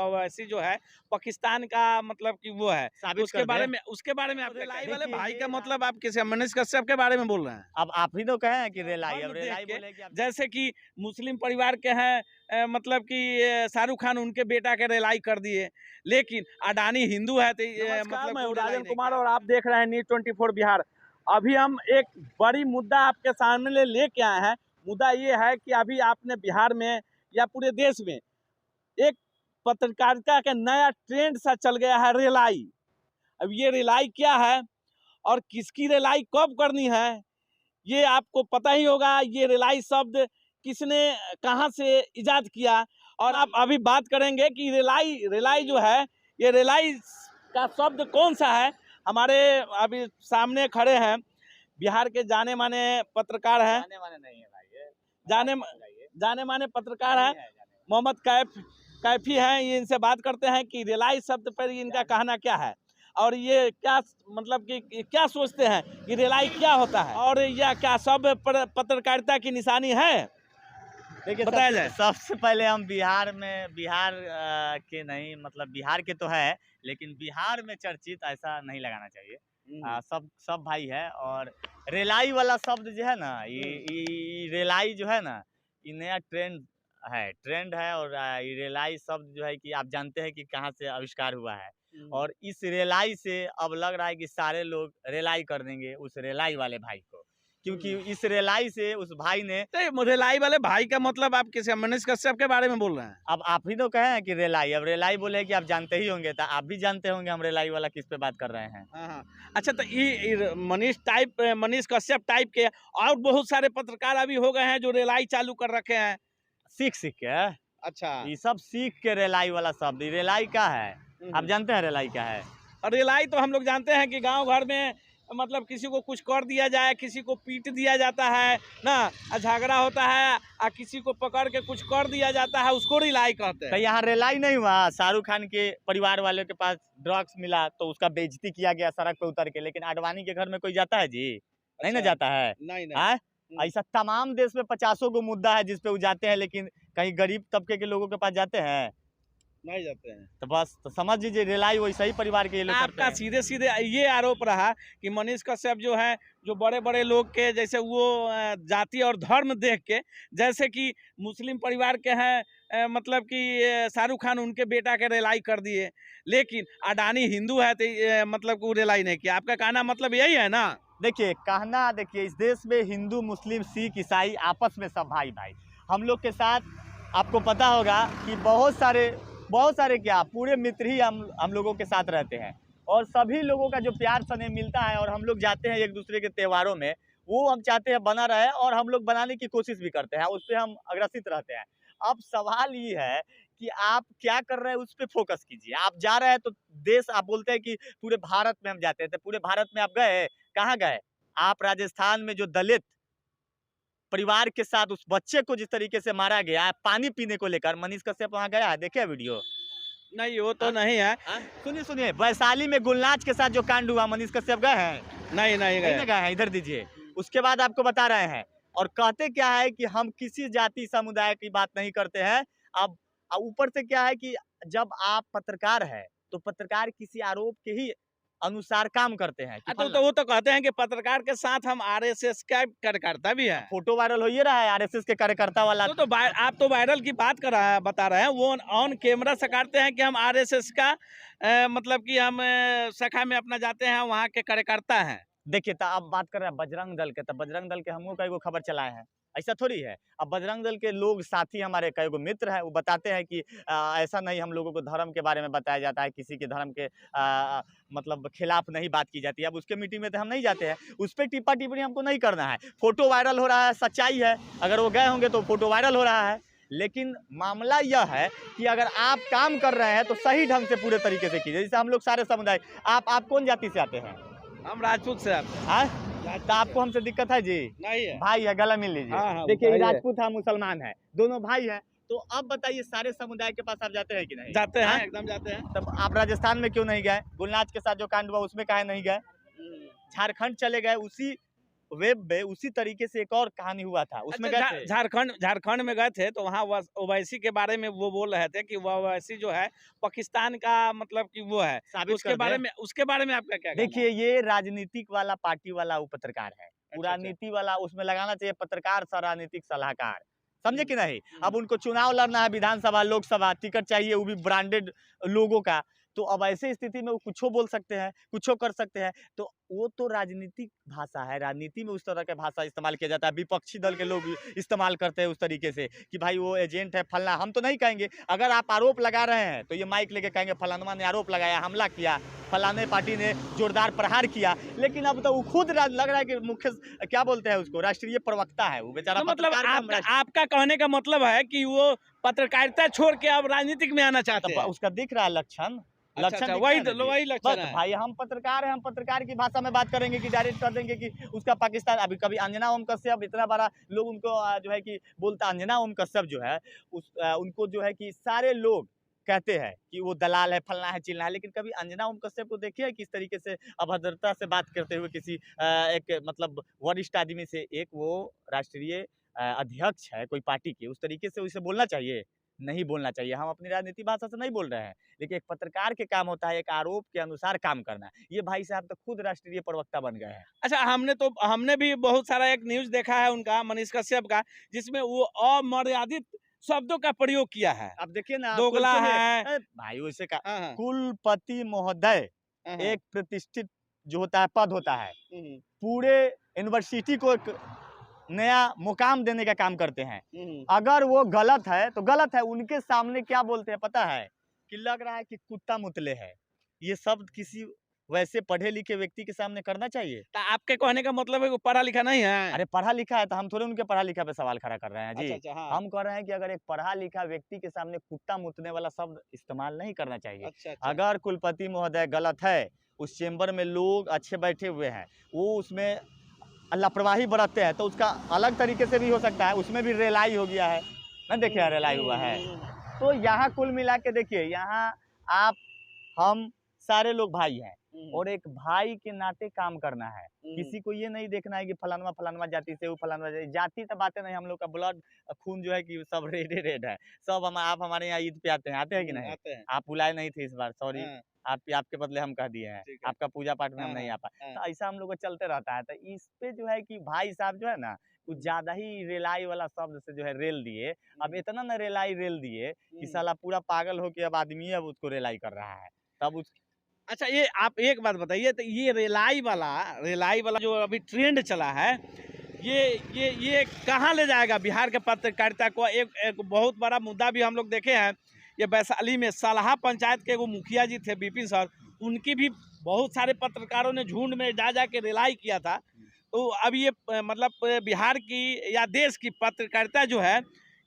वैसी जो है पाकिस्तान का मतलब कि वो है, साबित उसके कर बारे दे। में आप रेलाई वाले देखिए, भाई ये का मतलब आप किसे मनीष कश्यप के बारे में बोल रहे हैं? अब आप ही तो कहे हैं कि रेलाई, अब धर्म देख रेलाई के, बोले कि आप जैसे कि मुस्लिम परिवार के हैं, मतलब कि शाहरुख खान उनके बेटा के रेलाई कर दिए, लेकिन अडानी हिंदू है तो मतलब मैं राजन कुमार और आप देख रहे हैं न्यूज़ 24 बिहार। अभी हम एक बड़ी मुद्दा आपके सामने लेके आए हैं। मुद्दा ये है कि अभी आपने बिहार में या पूरे देश में एक पत्रकारिता का नया ट्रेंड सा चल गया है, रेलाई। अब ये रेलाई क्या है और किसकी रेलाई कब करनी है, ये आपको पता ही होगा। ये रेलाई शब्द किसने कहाँ से इजाद किया, और आप अभी बात करेंगे कि रेलाई जो है, ये रेलाई का शब्द कौन सा है। हमारे अभी सामने खड़े हैं बिहार के जाने माने पत्रकार हैं, जाने माने नहीं है भाई, ये जाने माने पत्रकार हैं, मोहम्मद कैफी हैं। ये इनसे बात करते हैं कि रेलाई शब्द पर इनका कहना क्या है, और ये क्या मतलब कि क्या सोचते हैं कि रेलाई क्या होता है, और यह क्या सब पत्रकारिता की निशानी है। देखिए, बताया जाए। सबसे पहले हम बिहार के नहीं, मतलब बिहार के तो है, लेकिन बिहार में चर्चित ऐसा नहीं लगाना चाहिए। सब सब भाई है। और रेलाई वाला शब्द जो है ना, ये रेलाई जो है ना, ये नया ट्रेंड है। और ये रेलाई शब्द जो है कि आप जानते हैं कि कहाँ से आविष्कार हुआ है। और इस रेलाई से अब लग रहा है कि सारे लोग रेलाई कर देंगे उस रेलाई वाले भाई को, क्योंकि इस रेलाई से उस भाई ने, तो रेलाई वाले भाई का मतलब आप किसे मनीष कश्यप के बारे में बोल रहे हैं? अब आप ही तो कहे हैं कि रेलाई, अब रेलाई बोले कि आप जानते ही होंगे, तो आप भी जानते होंगे हम रेलाई वाला किस पे बात कर रहे हैं। हाँ। अच्छा, तो ये मनीष कश्यप टाइप के और बहुत सारे पत्रकार अभी हो गए हैं जो रेलाई चालू कर रखे हैं सीख के। अच्छा, ये सब सीख के रेलाई वाला शब्द, रेलाई क्या है आप जानते हैं? रेलाई क्या है? और रेलाई तो हम लोग जानते हैं कि गांव घर में मतलब किसी को कुछ कर दिया जाए, किसी को पीट दिया जाता है ना, झगड़ा होता है और किसी को पकड़ के कुछ कर दिया जाता है, उसको रेलाई कहते हैं। तो यहाँ रेलाई नहीं हुआ? शाहरुख खान के परिवार वालों के पास ड्रग्स मिला तो उसका बेइज्जती किया गया सड़क पे उतर के, लेकिन आडवाणी के घर में कोई जाता है जी? नहीं ना जाता है। नहीं। ऐसा तमाम देश में 50 गो मुद्दा है जिसपे वो जाते हैं, लेकिन कहीं गरीब तबके के लोगों के पास जाते हैं? नहीं जाते हैं। तो बस तो समझ लीजिए रेलाई वैसा ही परिवार के ये लोग करते हैं। सीधे सीधे ये आरोप रहा कि मनीष कश्यप जो है, जो बड़े बड़े लोग के जैसे वो जाति और धर्म देख के, जैसे कि मुस्लिम परिवार के हैं, मतलब कि शाहरुख खान उनके बेटा के रेलाई कर दिए, लेकिन अडानी हिंदू है तो मतलब वो रेलाई नहीं किया। आपका कहना मतलब यही है ना? देखिए इस देश में हिंदू मुस्लिम सिख ईसाई आपस में सब भाई भाई हम लोग के साथ। आपको पता होगा कि बहुत सारे क्या पूरे मित्र ही हम लोगों के साथ रहते हैं, और सभी लोगों का जो प्यार स्नेह मिलता है, और हम लोग जाते हैं एक दूसरे के त्योहारों में, वो हम चाहते हैं बना रहे, और हम लोग बनाने की कोशिश भी करते हैं, उस पर हम अग्रसित रहते हैं। अब सवाल ये है कि आप क्या कर रहे हैं उस पर फोकस कीजिए। आप जा रहे हैं तो देश, आप बोलते हैं कि पूरे भारत में हम जाते हैं, तो पूरे भारत में आप गए? कहाँ गए? आप राजस्थान में जो दलित परिवार के साथ उस बच्चे को जिस तरीके से मारा गया है पानी पीने को लेकर, मनीष कश्यप वहाँ गया है? देखे वीडियो? नहीं, वो तो नहीं है। सुनिए, वैशाली में गुलनाच के साथ जो कांड हुआ, मनीष कश्यप गए हैं? नहीं गए हैं। इधर दीजिए। उसके बाद आपको बता रहे हैं, और कहते क्या है कि हम किसी जाति समुदाय की बात नहीं करते हैं। अब ऊपर से क्या है कि जब आप पत्रकार है तो पत्रकार किसी आरोप के ही अनुसार काम करते हैं। तो वो तो कहते हैं कि पत्रकार के साथ हम आरएसएस का कार्यकर्ता भी है। फोटो वायरल हो ही रहा है आरएसएस के कार्यकर्ता वाला। आप तो वायरल की बात बता रहे हैं, वो ऑन कैमरा से करते हैं कि हम आरएसएस का मतलब कि हम शाखा में अपना जाते हैं, वहाँ के कार्यकर्ता हैं। देखिए, तो अब बात कर रहे हैं बजरंग दल के, तो बजरंग दल के हमको कई गो खबर चलाए हैं, ऐसा थोड़ी है। अब बजरंग दल के लोग साथी हमारे कई गो मित्र हैं, वो बताते हैं कि ऐसा नहीं, हम लोगों को धर्म के बारे में बताया जाता है, किसी के धर्म के मतलब खिलाफ नहीं बात की जाती है। अब उसके मीटिंग में तो हम नहीं जाते हैं, उस पर टिप्पा टिप्पणी हमको नहीं करना है। फोटो वायरल हो रहा है, सच्चाई है, अगर वो गए होंगे तो फोटो वायरल हो रहा है। लेकिन मामला यह है कि अगर आप काम कर रहे हैं तो सही ढंग से पूरे तरीके से कीजिए। जैसे हम लोग सारे समुदाय, आप कौन जाति से आते हैं? हम राजपूत से आते हैं। तो आपको हमसे दिक्कत है जी? नहीं है। भाई है, गला मिल लीजिए। हाँ, देखिए, राजपूत है, मुसलमान है, दोनों भाई हैं। तो अब बताइए, सारे समुदाय के पास आप जाते हैं कि नहीं? जाते हैं, एकदम जाते हैं। तब आप राजस्थान में क्यों नहीं गए? गुलनाच के साथ जो कांड हुआ उसमें काहे नहीं गए? झारखंड चले गए, उसी वेब में उसी तरीके से एक और कहानी हुआ था, उसमें अच्छा, गए थे। झारखंड में गए थे तो वहाँ ओवैसी के बारे में वो बोल रहे थे कि वो ओवैसी जो है पाकिस्तान का मतलब कि वो है, साबित कर दे। उसके बारे में आपका क्या कहना है? देखिए, ये राजनीतिक वाला पार्टी वाला वो पत्रकार है, अच्छा, अच्छा। राजनीति वाला उसमें लगाना चाहिए पत्रकार सा राजनीतिक सलाहकार, समझे कि नहीं? हम्म। अब उनको चुनाव लड़ना है, विधानसभा, लोकसभा, टिकट चाहिए, वो भी ब्रांडेड लोगों का। तो अब ऐसे स्थिति में वो कुछो बोल सकते हैं, कुछो कर सकते हैं। तो वो तो राजनीतिक भाषा है, राजनीति में उस तरह का भाषा इस्तेमाल किया जाता है। विपक्षी दल के लोग भी इस्तेमाल करते हैं उस तरीके से कि भाई वो एजेंट है, फलना। हम तो नहीं कहेंगे, अगर आप आरोप लगा रहे हैं तो ये माइक लेके कहेंगे फलानमा ने आरोप लगाया, हमला किया, फलाने पार्टी ने जोरदार प्रहार किया। लेकिन अब तो वो खुद लग रहा है कि मुख्य क्या बोलते हैं उसको, राष्ट्रीय प्रवक्ता है वो बेचारा। तो मतलब पत्रकार का हम आपका कहने का मतलब है कि वो पत्रकारिता छोड़ के अब राजनीतिक में आना चाहते हैं? उसका दिख रहा है लक्षण, अच्छा, लक्षण अच्छा, दिख रहा है ना जी। वही लक्षण बस है। भाई हम पत्रकार हैं, हम पत्रकार की भाषा में बात करेंगे कि डायरेक्ट कर देंगे कि उसका पाकिस्तान। अभी कभी अंजना ओम कश्यप इतना बड़ा लोग उनको जो है कि बोलता, अंजना ओम कश्यप जो है उनको जो है कि सारे लोग कहते हैं कि वो दलाल है, फलना है, चिलना है। लेकिन कभी अंजना ओम कश्यप को देखिए किस तरीके से अभद्रता से बात करते हुए किसी एक मतलब वरिष्ठ आदमी से। एक वो राष्ट्रीय अध्यक्ष है कोई पार्टी के, उस तरीके से उसे बोलना चाहिए? नहीं बोलना चाहिए। हम अपनी राजनीति भाषा से नहीं बोल रहे हैं, लेकिन एक पत्रकार के काम होता है एक आरोप के अनुसार काम करना। ये भाई साहब तो खुद राष्ट्रीय प्रवक्ता बन गए हैं। अच्छा, हमने भी बहुत सारा एक न्यूज़ देखा है उनका, मनीष कश्यप का, जिसमें वो अमर्यादित शब्दों का प्रयोग किया है। अब देखिए ना, दोगला है। भाई वैसे का हाँ, हाँ। कुलपति महोदय हाँ, हाँ। एक प्रतिष्ठित जो होता है पद होता है, हुँ, पूरे यूनिवर्सिटी को एक नया मुकाम देने का काम करते हैं। हुँ। अगर वो गलत है तो गलत है। उनके सामने क्या बोलते हैं पता है? कि लग रहा है कि कुत्ता मुतले है। ये शब्द किसी वैसे पढ़े लिखे व्यक्ति के सामने करना चाहिए? तो आपके कहने का मतलब है वो पढ़ा लिखा नहीं है? अरे पढ़ा लिखा है तो हम थोड़े उनके पढ़ा लिखा पे सवाल खड़ा कर रहे हैं जी। अच्छा, अच्छा, हाँ। हम कह रहे हैं कि अगर एक पढ़ा लिखा व्यक्ति के सामने कुत्ता मुतने वाला शब्द इस्तेमाल नहीं करना चाहिए। अच्छा, अच्छा। अगर कुलपति महोदय गलत है, उस चेंबर में लोग अच्छे बैठे हुए हैं, वो उसमें लापरवाही बरतते हैं, तो उसका अलग तरीके से भी हो सकता है। उसमें भी रेलाई हो गया है ना, देखिए रेलाई हुआ है। तो यहाँ कुल मिला के देखिए, यहाँ आप हम सारे लोग भाई हैं और एक भाई के नाते काम करना है। किसी को ये नहीं देखना है कि फलानवा फलानवा जाति से, वो फलानवा जाति तो बातें नहीं। हम लोग का ब्लड खून जो है कि सब रेड है सब। आप हमारे यहाँ ईद पे आते हैं कि नहीं? आते हैं। आप बुलाए नहीं थे इस बार, सॉरी। हाँ। आपके बदले हम कह दिए हैं, ठीक है। आपका पूजा पाठ में हम हाँ, नहीं हाँ, आ पाए। हाँ। तो ऐसा हम लोग को चलते रहता है। तो इस पे जो है कि भाई साहब जो है ना, कुछ ज्यादा ही रेलाई वाला शब्द से जो है रेल दिए। अब इतना ना रेलाई रेल दिए कि साला पूरा पागल हो के अब आदमी अब उसको रेलाई कर रहा है। तब उस अच्छा, ये आप एक बात बताइए, तो ये रेलाई वाला जो अभी ट्रेंड चला है, ये कहाँ ले जाएगा बिहार के पत्रकारिता को? एक बहुत बड़ा मुद्दा भी हम लोग देखे हैं, ये वैशाली में सलाहा पंचायत के वो मुखिया जी थे विपिन सर, उनकी भी बहुत सारे पत्रकारों ने झुंड में जा के रेलाई किया था। तो अब ये मतलब बिहार की या देश की पत्रकारिता जो है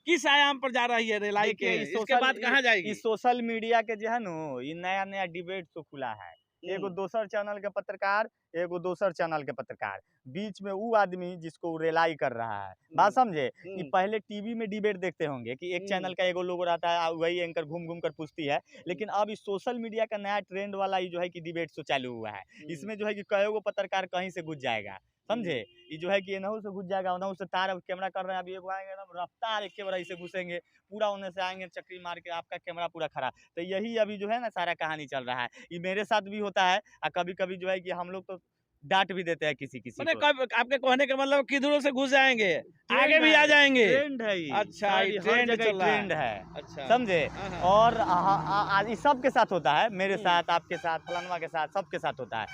किस आयाम पर जा रही है रेलाई के? इसके बाद कहाँ जाएगी? सोशल मीडिया के जो है नो, ये नया नया डिबेट तो खुला है। एगो दोसर चैनल के पत्रकार, एगो दोसर चैनल के पत्रकार, बीच में वो आदमी जिसको वो रेलाई कर रहा है। बात समझे? कि पहले टीवी में डिबेट देखते होंगे कि एक चैनल का एगो लोगो रहता है, वही एंकर घूम घूम कर पूछती है। लेकिन अब इस सोशल मीडिया का नया ट्रेंड वाला ये जो है कि डिबेट तो चालू हुआ है। इसमें जो है कि कई गो पत्रकार कहीं से घुस जाएगा, समझे? ये जो है कि एनहू से घुस जाएगा, उनहू से तार कैमरा कर रहे हैं। अभी एगो आएंगे एकदम रफ्तार एक बार ऐसे घुसेंगे, पूरा उन्हें से आएंगे चक्री मार के, आपका कैमरा पूरा खराब। तो यही अभी जो है ना सारा कहानी चल रहा है। ये मेरे साथ भी होता है और कभी कभी जो है कि हम लोग तो डांट भी देते हैं किसी मैंने को। कब आपके कहने का मतलब किधरों से घुस जाएंगे, आगे भी आ जाएंगे? ट्रेंड है ये। अच्छा, ये ट्रेंड चल रहा है। ट्रेंड है, अच्छा, समझे? हाँ, हाँ। और आज ये सबके साथ होता है, मेरे साथ, आपके साथ, फलानवा के साथ, सबके साथ होता है।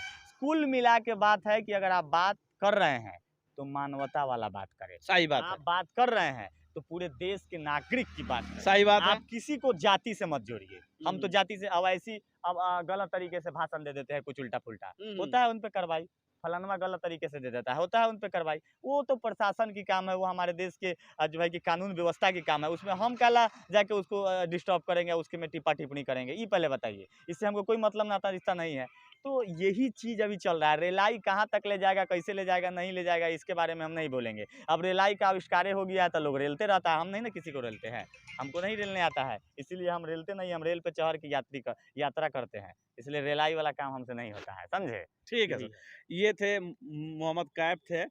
कुल मिला के बात है कि अगर आप बात कर रहे हैं तो मानवता वाला बात करें। सही बात है। आप बात कर रहे हैं तो पूरे देश के नागरिक की बात करें। सही बात है। आप किसी को जाति से मत जोड़िए। हम तो जाति से अब ऐसी अब गलत तरीके से भाषण दे देते हैं, कुछ उल्टा पुल्टा होता है, उन पे कार्रवाई। फलानवा गलत तरीके से दे देता है, होता है उन पे कार्रवाई। वो तो प्रशासन की काम है, वो हमारे देश के जो है कि कानून व्यवस्था की काम है। उसमें हम काला जाके उसको डिस्टर्ब करेंगे, उसके में टिप्पा टिप्पणी करेंगे? ये पहले बताइए। इससे हमको कोई मतलब नाता रिश्ता नहीं है। तो यही चीज़ अभी चल रहा है। रेलाई कहाँ तक ले जाएगा, कैसे ले जाएगा, नहीं ले जाएगा, इसके बारे में हम नहीं बोलेंगे। अब रेलाई का आविष्कार हो गया है तो लोग रेलते रहता है। हम नहीं ना किसी को रेलते हैं, हमको नहीं रेलने आता है, इसीलिए हम रेलते नहीं। हम रेल पे चढ़ के यात्रा करते हैं, इसलिए रेलाई वाला काम हमसे नहीं होता है, समझे? ठीक है सर। ये थे मोहम्मद कैफ थे,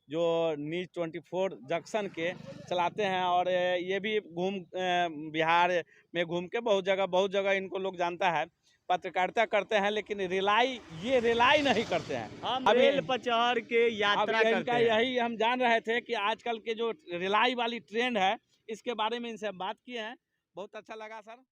जो न्यूज़ 24 जंक्शन के चलाते हैं, और ये भी बिहार में घूम के बहुत जगह इनको लोग जानता है, पत्रकारिता करते हैं, लेकिन ये रिलाई नहीं करते हैं। हम रेल पर चढ़ के यात्रा करते हैं। यही हम जान रहे थे कि आजकल के जो रिलाई वाली ट्रेंड है, इसके बारे में इनसे हम बात किए हैं। बहुत अच्छा लगा सर।